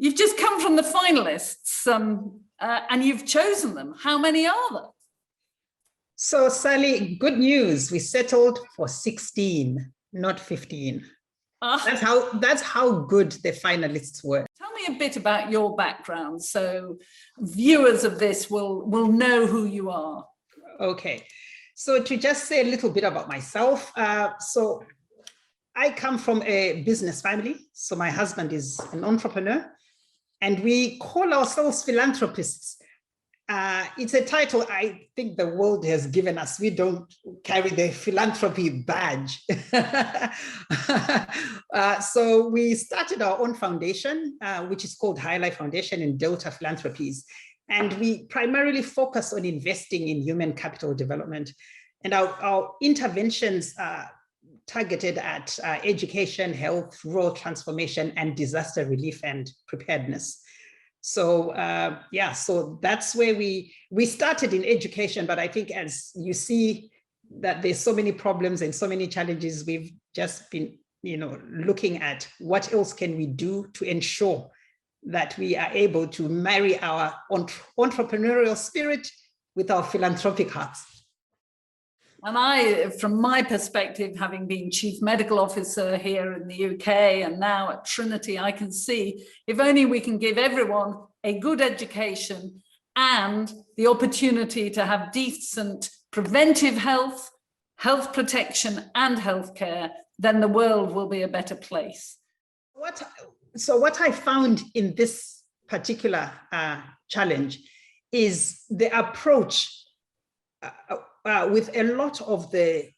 You've just come from the finalists and you've chosen them. How many are there? So Sally, good news. We settled for 16, not 15. That's how good the finalists were. Tell me a bit about your background so viewers of this will know who you are. Okay, so to just say a little bit about myself. So I come from a business family. So my husband is an entrepreneur and we call ourselves philanthropists. It's a title I think the world has given us. We don't carry the philanthropy badge. So we started our own foundation, which is called High Life Foundation in Delta Philanthropies. And we primarily focus on investing in human capital development. And our interventions are targeted at education, health, rural transformation, and disaster relief and preparedness. So so that's where we started in education, but I think as you see that there's so many problems and so many challenges, we've just been, looking at what else can we do to ensure that we are able to marry our entrepreneurial spirit with our philanthropic hearts. And I, from my perspective, having been Chief Medical Officer here in the UK and now at Trinity, I can see if only we can give everyone a good education and the opportunity to have decent preventive health, health protection and healthcare, then the world will be a better place. What I found in this particular challenge is the approach with a lot of the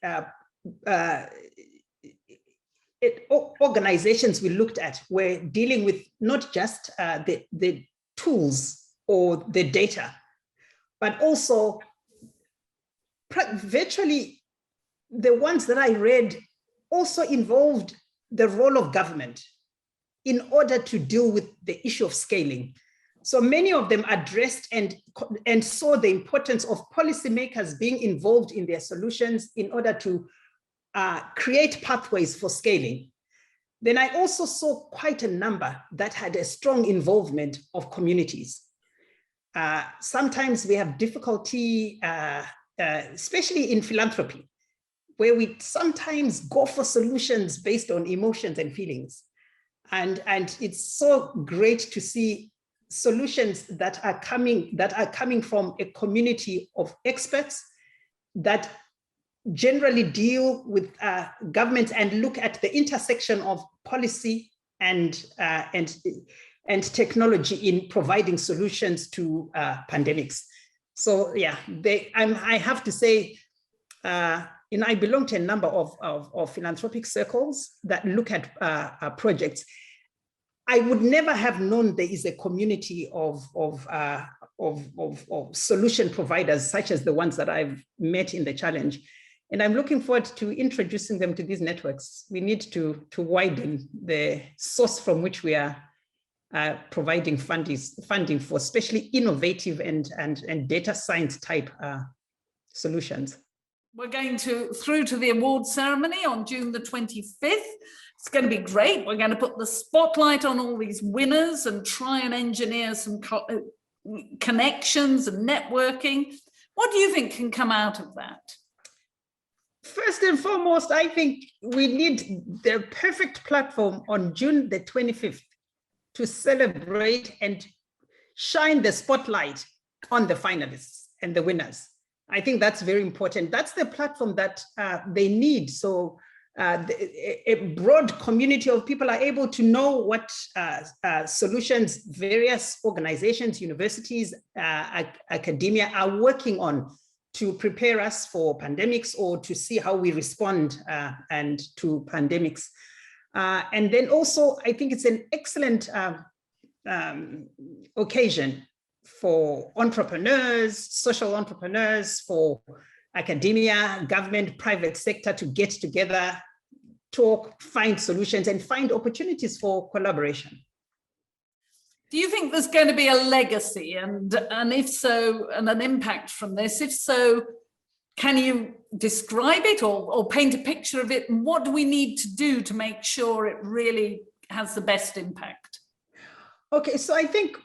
organizations we looked at were dealing with not just the tools or the data, but also virtually the ones that I read also involved the role of government in order to deal with the issue of scaling. So many of them addressed and saw the importance of policymakers being involved in their solutions in order to create pathways for scaling. Then I also saw quite a number that had a strong involvement of communities. Sometimes we have difficulty, especially in philanthropy, where we sometimes go for solutions based on emotions and feelings. And it's so great to see solutions that are coming from a community of experts that generally deal with governments and look at the intersection of policy and technology in providing solutions to pandemics. So yeah, I have to say, I belong to a number of philanthropic circles that look at projects. I would never have known there is a community of solution providers such as the ones that I've met in the challenge. And I'm looking forward to introducing them to these networks. We need to widen the source from which we are providing funding for, especially innovative and data science type solutions. We're going through to the award ceremony on June the 25th. It's going to be great. We're going to put the spotlight on all these winners and try and engineer some connections and networking. What do you think can come out of that? First and foremost, I think we need the perfect platform on June the 25th to celebrate and shine the spotlight on the finalists and the winners. I think that's very important. That's the platform that they need. So a broad community of people are able to know what solutions various organizations, universities, academia are working on to prepare us for pandemics or to see how we respond to pandemics. And then also, I think it's an excellent occasion for entrepreneurs, social entrepreneurs, for academia, government, private sector to get together, talk, find solutions, and find opportunities for collaboration. Do you think there's going to be a legacy, and if so, and an impact from this? If so, can you describe it or paint a picture of it? And what do we need to do to make sure it really has the best impact? Okay, so I think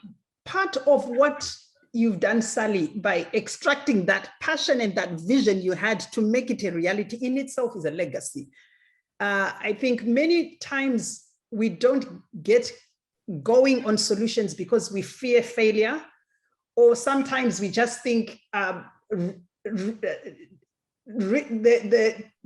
part of what you've done, Sally, by extracting that passion and that vision you had to make it a reality in itself is a legacy. I think many times we don't get going on solutions because we fear failure, or sometimes we just think the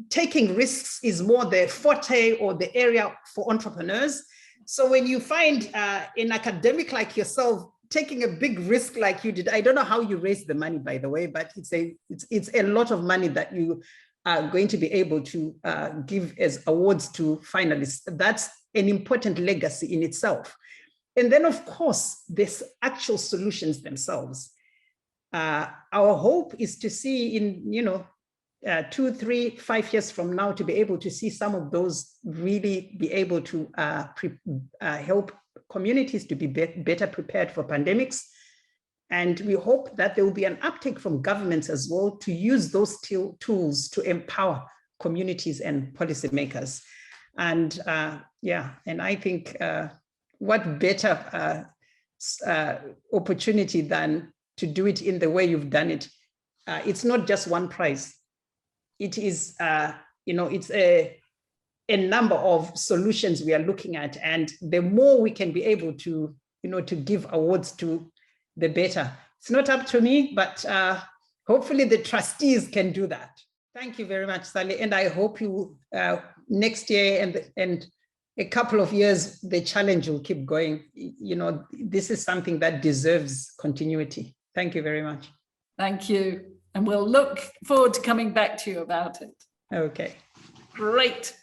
taking risks is more the forte or the area for entrepreneurs. So when you find an academic like yourself taking a big risk like you did, I don't know how you raised the money, by the way, but it's a lot of money that you are going to be able to give as awards to finalists. That's an important legacy in itself. And then, of course, there's actual solutions themselves. Our hope is to see in 2, 3, 5 years from now to be able to see some of those really be able to help communities to be better prepared for pandemics. And we hope that there will be an uptake from governments as well to use those tools to empower communities and policymakers. And and I think what better opportunity than to do it in the way you've done it. It's not just one prize. It is, it's a number of solutions we are looking at, and the more we can be able to, to give awards to, the better. It's not up to me, but hopefully the trustees can do that. Thank you very much, Sally, and I hope you next year and a couple of years the challenge will keep going. This is something that deserves continuity. Thank you very much. Thank you. And we'll look forward to coming back to you about it. Okay. Great.